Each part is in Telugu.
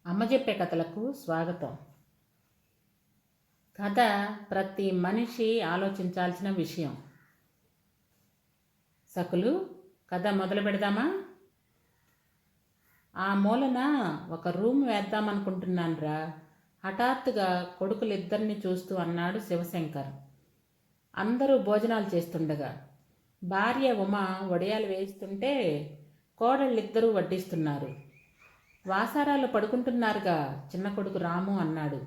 అమ్మ చెప్పే కథలకు స్వాగతం. కథ ప్రతి మనిషి ఆలోచించాల్సిన విషయం. సకులు, కథ మొదలు పెడదామా? ఆ మూలన ఒక రూమ్ వేద్దామనుకుంటున్నానురా. హఠాత్తుగా కొడుకులిద్దరిని చూస్తూ అన్నాడు శివశంకర్. అందరూ భోజనాలు చేస్తుండగా భార్య ఉమ వడియాలు వేయిస్తుంటే కోడళ్ళిద్దరూ వడ్డిస్తున్నారు. వాసారాలు పడుకుంటున్నారుగా చిన్న కొడుకు రాము అన్నాడు.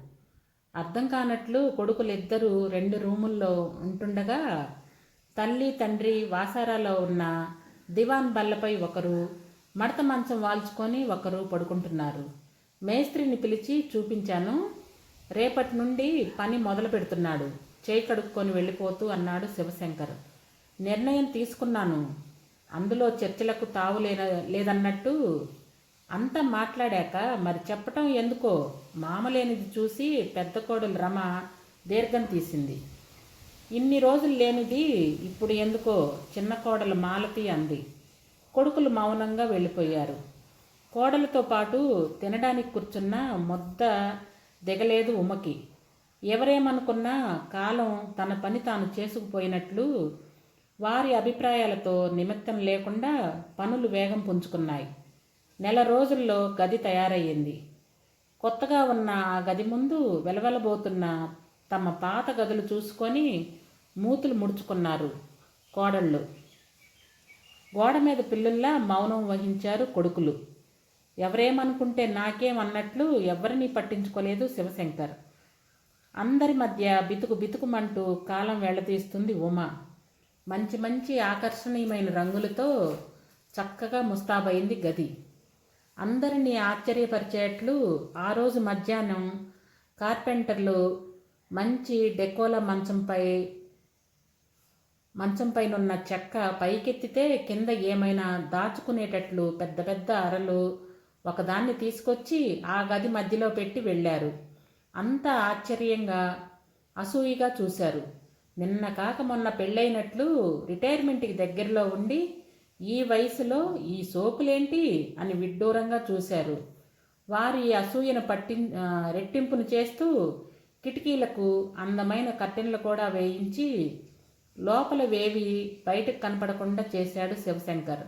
అర్థం కానట్లు కొడుకులిద్దరూ 2 రూముల్లో ఉంటుండగా తల్లి తండ్రి వాసారాలో ఉన్న దివాన్ బల్లపై ఒకరు, మడత మంచం వాల్చుకొని ఒకరు పడుకుంటున్నారు. మేస్త్రిని పిలిచి చూపించాను. రేపటి నుండి పని మొదలు పెడుతున్నాడు. చేయి కడుక్కొని వెళ్ళిపోతూ అన్నాడు శివశంకర్. నిర్ణయం తీసుకున్నాను. అందులో చర్చలకు తావు లేదన్నట్టు అంతా మాట్లాడాక మరి చెప్పటం ఎందుకో మామలేనిది చూసి పెద్ద కోడలు రమ దీర్ఘం తీసింది. ఇన్ని రోజులు లేనిది ఇప్పుడు ఎందుకో చిన్న కోడలు మాలతి అంది. కొడుకులు మౌనంగా వెళ్ళిపోయారు. కోడలతో పాటు తినడానికి కూర్చున్న ముద్ద దిగలేదు ఉమకి. ఎవరేమనుకున్నా కాలం తన పని తాను చేసుకుపోయినట్లు వారి అభిప్రాయాలతో నిమిత్తం లేకుండా పనులు వేగం పుంజుకున్నాయి. నెల రోజుల్లో గది తయారయ్యింది. కొత్తగా ఉన్న ఆ గది ముందు వెలవెలబోతున్న తమ పాత గదులు చూసుకొని మూతులు ముడుచుకున్నారు కోడళ్ళు. గోడ మీద పిల్లుల్లా మౌనం వహించారు కొడుకులు. ఎవరేమనుకుంటే నాకేమన్నట్లు ఎవరినీ పట్టించుకోలేదు శివశంకర్. అందరి మధ్య బితుకు బితుకుమంటూ కాలం వెళ్ళతీస్తుంది ఉమ. మంచి మంచి ఆకర్షణీయమైన రంగులతో చక్కగా ముస్తాబైంది గది. అందరినీ ఆశ్చర్యపరిచేట్లు ఆ రోజు మధ్యాహ్నం కార్పెంటర్లు మంచి డెకోలా మంచంపైనున్న చెక్క పైకెత్తితే కింద ఏమైనా దాచుకునేటట్లు పెద్ద పెద్ద అరలు ఒకదాన్ని తీసుకొచ్చి ఆ గది మధ్యలో పెట్టి వెళ్ళారు. అంతా ఆశ్చర్యంగా అసూయిగా చూశారు. నిన్న కాక మొన్న పెళ్ళైనట్లు రిటైర్మెంట్కి దగ్గరలో ఉండి ఈ వయసులో ఈ సోకులేంటి అని విడ్డూరంగా చూశారు. వారి అసూయను రెట్టింపును చేస్తూ కిటికీలకు అందమైన కర్టెన్లు కూడా వేయించి లోపల వేవి బయటకు కనపడకుండా చేశాడు శివశంకర్.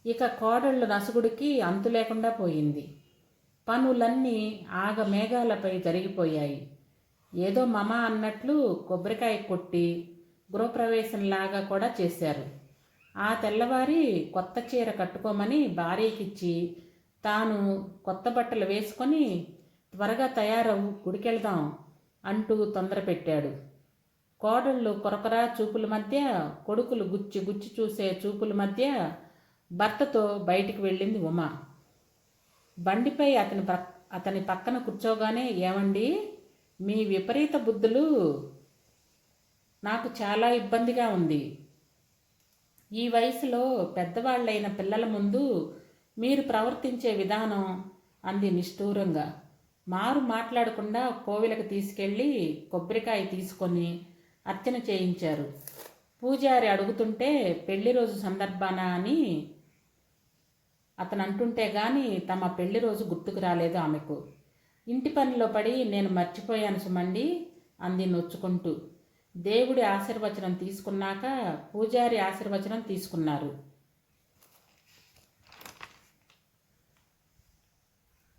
ఇక కోడళ్ళు నసుగుడికి అంతు లేకుండా పోయింది. పనులన్నీ ఆగమేఘాలపై జరిగిపోయాయి. ఏదో మమ అన్నట్లు కొబ్బరికాయ కొట్టి గృహప్రవేశంలాగా కూడా చేశారు. ఆ తెల్లవారి కొత్త చీర కట్టుకోమని భార్యకిచ్చి తాను కొత్త బట్టలు వేసుకొని త్వరగా తయారవు గుడికెళ్దాం అంటూ తొందర పెట్టాడు. కోడళ్ళు కొరకొరా చూపుల మధ్య, కొడుకులు గుచ్చి గుచ్చి చూసే చూపుల మధ్య భర్తతో బయటికి వెళ్ళింది ఉమ. బండిపై అతని పక్కన కూర్చోగానే, ఏమండి, మీ విపరీత బుద్ధులు నాకు చాలా ఇబ్బందిగా ఉంది. ఈ వయసులో పెద్దవాళ్ళైన పిల్లల ముందు మీరు ప్రవర్తించే విధానం అంది నిష్ఠూరంగా. మారు మాట్లాడకుండా కోవిలకు తీసుకెళ్ళి కొబ్బరికాయ తీసుకొని అర్చన చేయించారు. పూజారి అడుగుతుంటే పెళ్లి రోజు సందర్భాన అని అతను అంటుంటే గాని తమ పెళ్లి రోజు గుర్తుకు రాలేదు ఆమెకు. ఇంటి పనిలో పడి నేను మర్చిపోయాను సుమండి అంది నొచ్చుకుంటూ. దేవుడి ఆశీర్వచనం తీసుకున్నాక పూజారి ఆశీర్వచనం తీసుకున్నారు.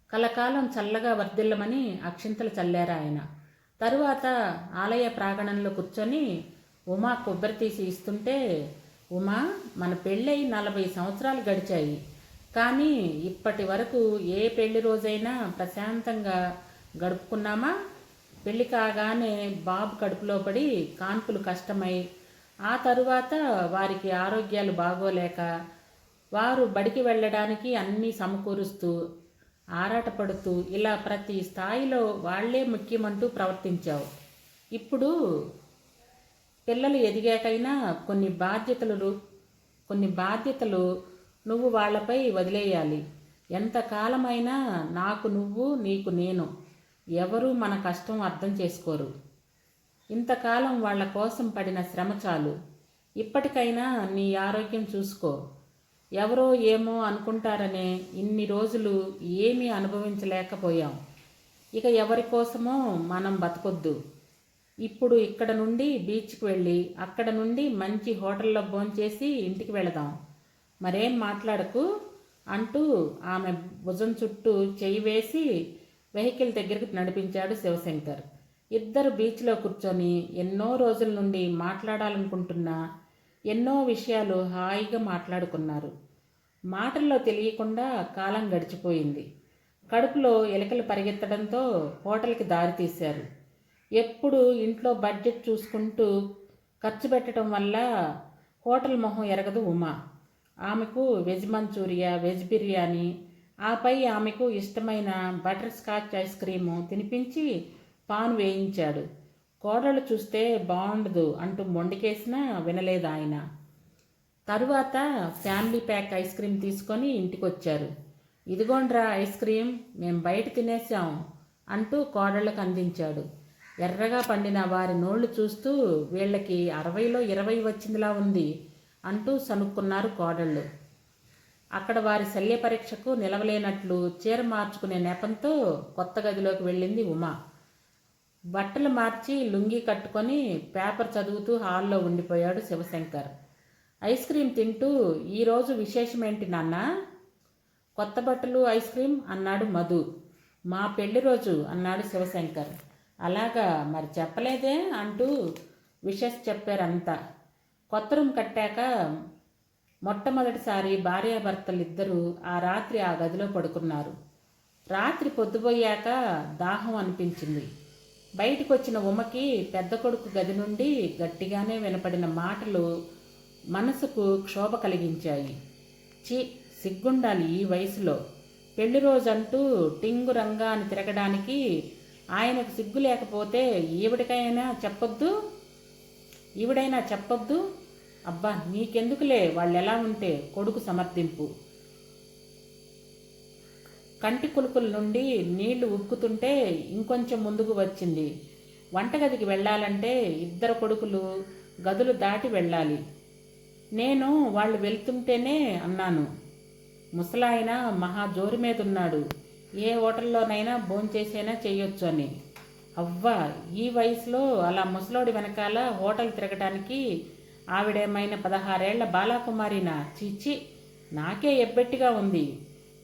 కలకాలం చల్లగా వర్ధిల్లమని అక్షింతలు చల్లారు ఆయన. తరువాత ఆలయ ప్రాంగణంలో కూర్చొని ఉమా కొబ్బరి తీసి ఇస్తుంటే, ఉమా, మన పెళ్ళై 40 సంవత్సరాలు గడిచాయి. కానీ ఇప్పటి వరకు ఏ పెళ్లి రోజైనా ప్రశాంతంగా గడుపుకున్నామా? పెళ్లి కాగానే బాబు కడుపులో పడి కాన్పులు కష్టమై ఆ తరువాత వారికి ఆరోగ్యాలు బాగోలేక వారు బడికి వెళ్ళడానికి అన్నీ సమకూరుస్తూ ఆరాటపడుతూ ఇలా ప్రతి స్థాయిలో వాళ్లే ముఖ్యమంటూ ప్రవర్తించావు. ఇప్పుడు పిల్లలు ఎదిగాకైనా కొన్ని బాధ్యతలు నువ్వు వాళ్లపై వదిలేయాలి. ఎంతకాలమైనా నాకు నువ్వు, నీకు నేను. ఎవరూ మన కష్టం అర్థం చేసుకోరు. ఇంతకాలం వాళ్ల కోసం పడిన శ్రమ చాలు. ఇప్పటికైనా నీ ఆరోగ్యం చూసుకో. ఎవరో ఏమో అనుకుంటారనే ఇన్ని రోజులు ఏమీ అనుభవించలేకపోయాం. ఇక ఎవరి కోసమో మనం బతకొద్దు. ఇప్పుడు ఇక్కడ నుండి బీచ్కి వెళ్ళి అక్కడ నుండి మంచి హోటల్లో భోంచేసి ఇంటికి వెళదాం. మరేం మాట్లాడకు అంటూ ఆమె భుజం చుట్టూ చెయ్యి వేసి వెహికల్ దగ్గరికి నడిపించాడు శివశంకర్. ఇద్దరు బీచ్లో కూర్చొని ఎన్నో రోజుల నుండి మాట్లాడాలనుకుంటున్న ఎన్నో విషయాలు హాయిగా మాట్లాడుకున్నారు. మాటల్లో తెలియకుండా కాలం గడిచిపోయింది. కడుపులో ఎలుకలు పరిగెత్తడంతో హోటల్కి దారి తీశారు. ఎప్పుడు ఇంట్లో బడ్జెట్ చూసుకుంటూ ఖర్చు పెట్టడం వల్ల హోటల్ మొహం ఎరగదు ఉమా. ఆమెకు వెజ్ మంచూరియా, వెజ్ బిర్యానీ, ఆపై ఆమెకు ఇష్టమైన బటర్ స్కాచ్ ఐస్ క్రీము తినిపించి పాను వేయించాడు. కోడళ్ళు చూస్తే బాగుండదు అంటూ మొండికేసినా వినలేదు ఆయన. తరువాత ఫ్యామిలీ ప్యాక్ ఐస్ క్రీమ్ తీసుకొని ఇంటికొచ్చారు. ఇదిగోండ్రా ఐస్ క్రీమ్, మేం బయట తినేసాం అంటూ కోడళ్ళకు అందించాడు. ఎర్రగా పండిన వారి నోళ్లు చూస్తూ వీళ్ళకి 60లో 20 వచ్చిందిలా ఉంది అంటూ సనుక్కున్నారు కోడళ్ళు. అక్కడ వారి శల్య పరీక్షకు నిలవలేనట్లు చీర మార్చుకునే నెపంతో కొత్త గదిలోకి వెళ్ళింది ఉమా. బట్టలు మార్చి లుంగీ కట్టుకొని పేపర్ చదువుతూ హాల్లో ఉండిపోయాడు శివశంకర్. ఐస్ క్రీమ్ తింటూ, ఈరోజు విశేషమేంటి నాన్న? కొత్త బట్టలు ఐస్ క్రీమ్ అన్నాడు మధు. మా పెళ్లి రోజు అన్నాడు శివశంకర్. అలాగా, మరి చెప్పలేదే అంటూ విషెస్ చెప్పారంతా. కొత్త రూమ్ కట్టాక మొట్టమొదటిసారి భార్యాభర్తలిద్దరూ ఆ రాత్రి ఆ గదిలో పడుకున్నారు. రాత్రి పొద్దుపోయాక దాహం అనిపించింది. బయటికి వచ్చిన ఉమకి పెద్ద కొడుకు గది నుండి గట్టిగానే వినపడిన మాటలు మనసుకు క్షోభ కలిగించాయి. సిగ్గుండాలి ఈ వయసులో. పెళ్లి రోజంటూ టింగు రంగా అని తిరగడానికి ఆయనకు సిగ్గు లేకపోతే ఈవిడైనా చెప్పొద్దు. అబ్బా, నీకెందుకులే వాళ్ళెలా ఉంటే, కొడుకు సమర్థింపు. కంటి కులుకుల నుండి నీళ్లు ఉక్కుతుంటే ఇంకొంచెం ముందుకు వచ్చింది. వంటగదికి వెళ్ళాలంటే ఇద్దరు కొడుకులు గదులు దాటి వెళ్ళాలి. నేను వాళ్ళు వెళ్తుంటేనే అన్నాను. ముసలాయన మహా జోరు మీదున్నాడు. ఏ హోటల్లోనైనా భోంచేసైనా చెయ్యొచ్చు అని. అవ్వా, ఈ వయసులో అలా ముసలోడి వెనకాల హోటల్ తిరగటానికి ఆవిడేమైనా 16 ఏళ్ల బాలాకుమారినా? చీచి, నాకే ఎబ్బెట్టిగా ఉంది.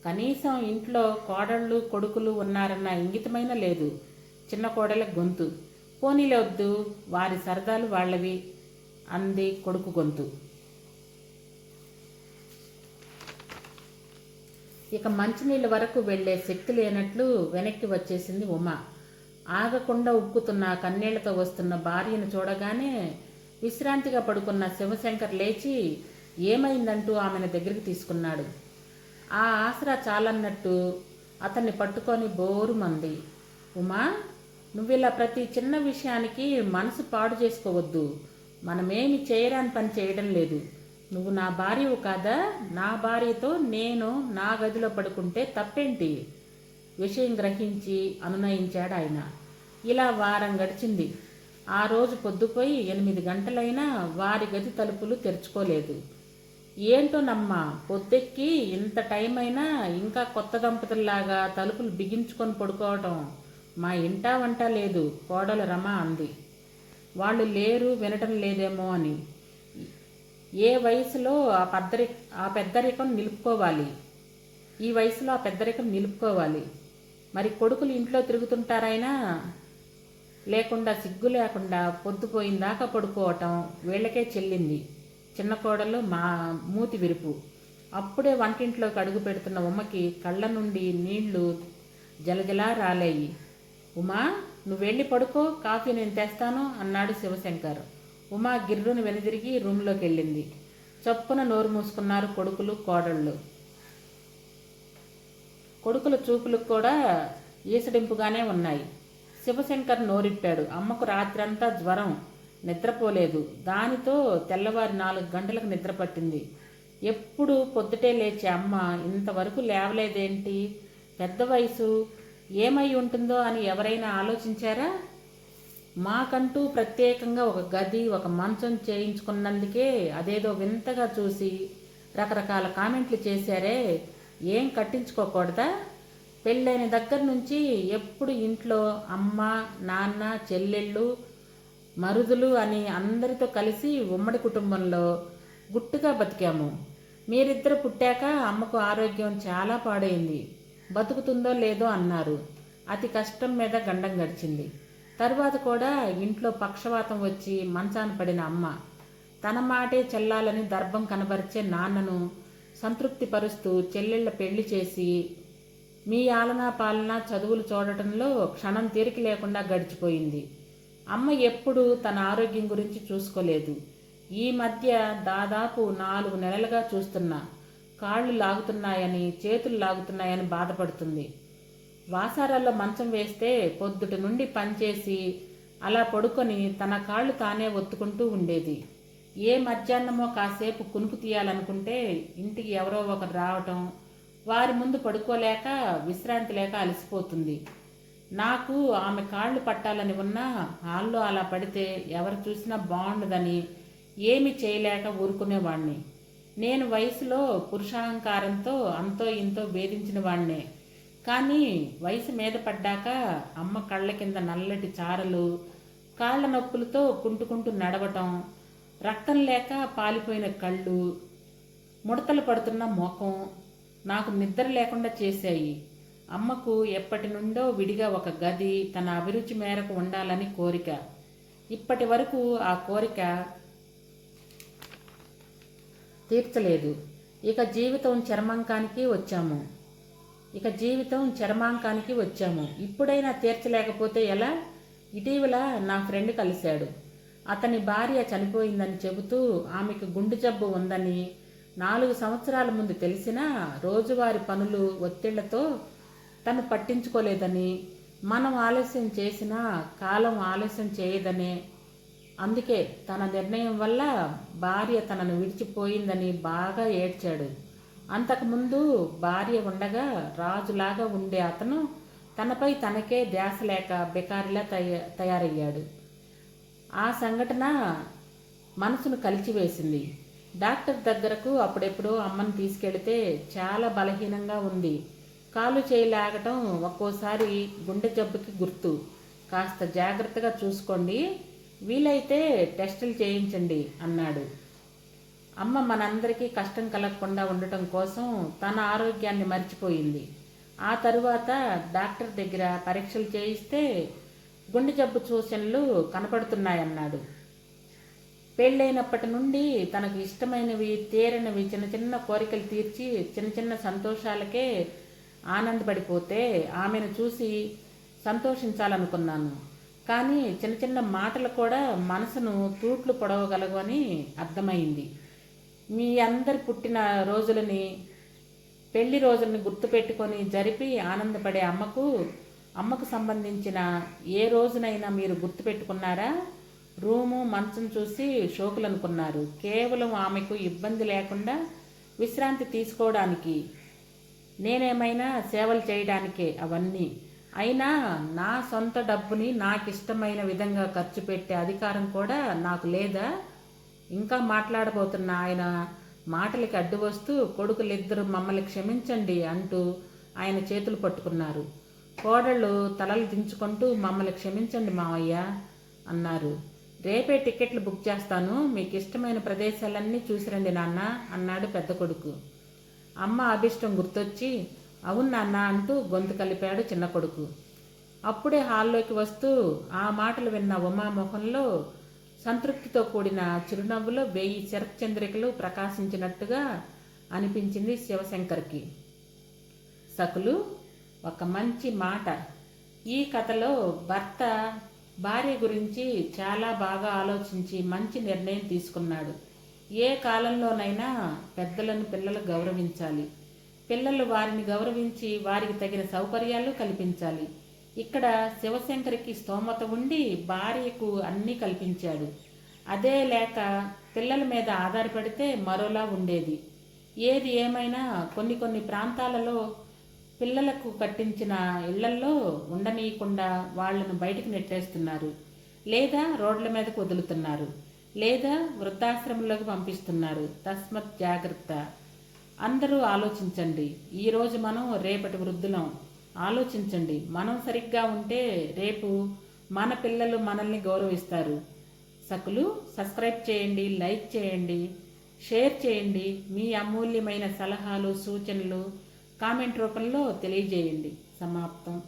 కనీసం ఇంట్లో కోడళ్ళు కొడుకులు ఉన్నారన్న ఇంగితమైన లేదు. చిన్న కోడల గొంతు. పోనీలే వద్దు, వారి సరదాలు వాళ్ళవి అంది కొడుకు గొంతు. ఇక మంచినీళ్ళ వరకు వెళ్లే శక్తి లేనట్లు వెనక్కి వచ్చేసింది ఉమా. ఆగకుండా ఉక్కుతున్న కన్నీళ్లతో వస్తున్న భార్యను చూడగానే విశ్రాంతిగా పడుకున్న శివశంకర్ లేచి ఏమైందంటూ ఆమెను దగ్గరికి తీసుకున్నాడు. ఆ ఆసరా చాలన్నట్టు అతన్ని పట్టుకొని బోరుమంది. ఉమా, నువ్విలా ప్రతి చిన్న విషయానికి మనసు పాడు చేసుకోవద్దు. మనమేమి చేయరాని పని చేయడం లేదు. నువ్వు నా భార్యవు కాదా? నా భార్యతో నేను నా గదిలో పడుకుంటే తప్పేంటి? విషయం గ్రహించి అనునయించాడు ఆయన. ఇలా వారం గడిచింది. ఆ రోజు పొద్దుపోయి 8 గంటలైనా వారి గది తలుపులు తెరుచుకోలేదు. ఏంటోనమ్మా, పొద్దెక్కి ఇంత టైం అయినా ఇంకా కొత్త దంపతుల్లాగా తలుపులు బిగించుకొని పడుకోవటం మా ఇంటా వంట లేదు, కోడలు రమ అంది. వాళ్ళు లేరు, వినటం లేదేమో అని. ఏ వయసులో ఆ పెద్దరికం నిలుపుకోవాలి. ఈ వయసులో ఆ పెద్దరికం నిలుపుకోవాలి. మరి కొడుకులు ఇంట్లో తిరుగుతుంటారైనా లేకుండా సిగ్గు లేకుండా పొద్దుపోయిందాకా పడుకోవటం వీళ్ళకే చెల్లింది. చిన్న కోడలు మూతి విరుపు. అప్పుడే వంటింట్లోకి అడుగు పెడుతున్న ఉమ్మకి కళ్ళ నుండి నీళ్లు జలజలా రాలేయి. ఉమా, నువ్వు వెళ్ళి పడుకో, కాఫీ నేను తెస్తాను అన్నాడు శివశంకర్. ఉమా గిర్రును వెనుదిరిగి రూమ్లోకి వెళ్ళింది. చప్పున నోరు మూసుకున్నారు కొడుకులు కోడళ్ళు. కొడుకుల చూపులు కూడా ఈసడింపుగానే ఉన్నాయి. శివశంకర్ నోరిప్పాడు. అమ్మకు రాత్రంతా జ్వరం, నిద్రపోలేదు. దానితో తెల్లవారి 4 గంటలకు నిద్ర పట్టింది. ఎప్పుడు పొద్దుటే లేచే అమ్మ ఇంతవరకు లేవలేదేంటి? పెద్ద వయసు, ఏమై ఉంటుందో అని ఎవరైనా ఆలోచించారా? మాకంటూ ప్రత్యేకంగా ఒక గది, ఒక మంచం చేయించుకున్నందుకే అదేదో వింతగా చూసి రకరకాల కామెంట్లు చేశారే, ఏం కట్టించుకోకూడదా? పెళ్ళైన దగ్గర నుంచి ఎప్పుడు ఇంట్లో అమ్మ, నాన్న, చెల్లెళ్ళు, మరుదులు అని అందరితో కలిసి ఉమ్మడి కుటుంబంలో గుట్టుగా బతికాము. మీరిద్దరు పుట్టాక అమ్మకు ఆరోగ్యం చాలా పాడైంది. బతుకుతుందో లేదో అన్నారు. అతి కష్టం మీద గండం గడిచింది. తరువాత కూడా ఇంట్లో పక్షవాతం వచ్చి మంచాన పడిన అమ్మ తన మాటే చెల్లాలని దర్భం కనబరిచే నాన్నను సంతృప్తిపరుస్తూ చెల్లెళ్ళ పెళ్లి చేసి మీ ఆలనా పాలన చదువులు చూడటంలో క్షణం తీరిక లేకుండా గడిచిపోయింది. అమ్మ ఎప్పుడూ తన ఆరోగ్యం గురించి చూసుకోలేదు. ఈ మధ్య దాదాపు 4 నెలలుగా చూస్తున్నా కాళ్ళు లాగుతున్నాయని, చేతులు లాగుతున్నాయని బాధపడుతుంది. వాసారాల్లో మంచం వేస్తే పొద్దుటి నుండి పనిచేసి అలా పడుకొని తన కాళ్ళు తానే ఒత్తుకుంటూ ఉండేది. ఏ మధ్యాహ్నమో కాసేపు కునుకు తీయాలనుకుంటే ఇంటికి ఎవరో ఒకరు రావటం, వారి ముందు పడుకోలేక విశ్రాంతి లేక అలసిపోతుంది. నాకు ఆమె కాళ్ళు పట్టాలని ఉన్నా హాల్లో అలా పడితే ఎవరు చూసినా బాగుండదని ఏమి చేయలేక ఊరుకునేవాణ్ణి. నేను వయసులో పురుషాహంకారంతో అంతో ఇంతో వేధించిన వాణ్ణే. కానీ వయసు మీద పడ్డాక అమ్మ కళ్ళ కింద నల్లటి చారలు, కాళ్ళ నొప్పులతో కుంటుకుంటూ నడవటం, రక్తం లేక పాలిపోయిన కళ్ళు, ముడతలు పడుతున్న ముఖం నాకు నిద్ర లేకుండా చేశాయి. అమ్మకు ఎప్పటి నుండో విడిగా ఒక గది తన అభిరుచి మేరకు ఉండాలని కోరిక. ఇప్పటి వరకు ఆ కోరిక తీర్చలేదు. ఇక జీవితం చరమాంకానికి వచ్చాము. ఇప్పుడైనా తీర్చలేకపోతే ఎలా? ఇటీవల నా ఫ్రెండ్ కలిశాడు. అతని భార్య చనిపోయిందని చెబుతూ ఆమెకు గుండె జబ్బు ఉందని 4 సంవత్సరాల ముందు తెలిసినా రోజువారి పనులు ఒత్తిళ్లతో తను పట్టించుకోలేదని, మనం ఆలస్యం చేసినా కాలం ఆలస్యం చేయదనే, అందుకే తన నిర్ణయం వల్ల భార్య తనను విడిచిపోయిందని బాగా ఏడ్చాడు. అంతకుముందు భార్య ఉండగా రాజులాగా ఉండే అతను తనపై తనకే ధ్యాస లేక బెకారిలా తయారయ్యాడు. ఆ సంఘటన మనసును కలిచివేసింది. డాక్టర్ దగ్గరకు అప్పుడెప్పుడు అమ్మను తీసుకెళితే చాలా బలహీనంగా ఉంది. కాలు చేయలాగటం ఒక్కోసారి గుండె జబ్బుకి గుర్తు. కాస్త జాగ్రత్తగా చూసుకోండి, వీలైతే టెస్టులు చేయించండి అన్నాడు. అమ్మ మనందరికీ కష్టం కలగకుండా ఉండటం కోసం తన ఆరోగ్యాన్ని మర్చిపోయింది. ఆ తరువాత డాక్టర్ దగ్గర పరీక్షలు చేయిస్తే గుండె జబ్బు సూచనలు కనపడుతున్నాయన్నాడు. పెళ్ళైనప్పటి నుండి తనకు ఇష్టమైనవి, తీరనివి, చిన్న చిన్న కోరికలు తీర్చి చిన్న చిన్న సంతోషాలకే ఆనందపడిపోతే ఆమెను చూసి సంతోషించాలనుకున్నాను. కానీ చిన్న చిన్న మాటలు కూడా మనసును తూట్లు పొడవగలవు అని అర్థమైంది. మీ అందరి పుట్టిన రోజులని, పెళ్లి రోజులని గుర్తుపెట్టుకొని జరిపి ఆనందపడే అమ్మకు సంబంధించిన ఏ రోజునైనా మీరు గుర్తుపెట్టుకున్నారా? రూము, మంచం చూసి షోకులనుకున్నారు. కేవలం ఆమెకు ఇబ్బంది లేకుండా విశ్రాంతి తీసుకోవడానికి, నేనేమైనా సేవలు చేయడానికే అవన్నీ. అయినా నా సొంత డబ్బుని నాకిష్టమైన విధంగా ఖర్చు పెట్టే అధికారం కూడా నాకు లేదా? ఇంకా మాట్లాడబోతున్న ఆయన మాటలకి అడ్డు వస్తూ కొడుకులిద్దరూ మమ్మల్ని క్షమించండి అంటూ ఆయన చేతులు పట్టుకున్నారు. కోడళ్ళు తలలు దించుకుంటూ మమ్మల్ని క్షమించండి మావయ్య అన్నారు. రేపే టికెట్లు బుక్ చేస్తాను, మీకు ఇష్టమైన ప్రదేశాలన్నీ చూసిరండి నాన్న అన్నాడు పెద్ద కొడుకు. అమ్మ అభిష్టం గుర్తొచ్చి అవును నాన్న అంటూ గొంతు కలిపాడు చిన్న కొడుకు. అప్పుడే హాల్లోకి వస్తూ ఆ మాటలు విన్న ఉమా ముఖంలో సంతృప్తితో కూడిన చిరునవ్వులో 1000 శరత్చంద్రికలు ప్రకాశించినట్టుగా అనిపించింది శివశంకర్కి. సకులు, ఒక మంచి మాట. ఈ కథలో భర్త భార్య గురించి చాలా బాగా ఆలోచించి మంచి నిర్ణయం తీసుకున్నాడు. ఏ కాలంలోనైనా పెద్దలను పిల్లలు గౌరవించాలి, పిల్లలు వారిని గౌరవించి వారికి తగిన సౌకర్యాలు కల్పించాలి. ఇక్కడ శివశంకర్కి స్తోమత ఉండి భార్యకు అన్నీ కల్పించాడు. అదే లేక పిల్లల మీద ఆధారపడితే మరోలా ఉండేది. ఏది ఏమైనా కొన్ని ప్రాంతాలలో పిల్లలకు కట్టించిన ఇళ్లల్లో ఉండనీయకుండా వాళ్లను బయటికి నెట్టేస్తున్నారు, లేదా రోడ్ల మీదకు వదులుతున్నారు, లేదా వృద్ధాశ్రమంలోకి పంపిస్తున్నారు. తస్మత్ జాగ్రత్త. అందరూ ఆలోచించండి. ఈరోజు మనం రేపటి వృద్ధులం. ఆలోచించండి. మనం సరిగ్గా ఉంటే రేపు మన పిల్లలు మనల్ని గౌరవిస్తారు. సకులు సబ్స్క్రైబ్ చేయండి, లైక్ చేయండి, షేర్ చేయండి. మీ అమూల్యమైన సలహాలు సూచనలు కామెంట్ రూపంలో తెలియజేయండి. సమాప్తం.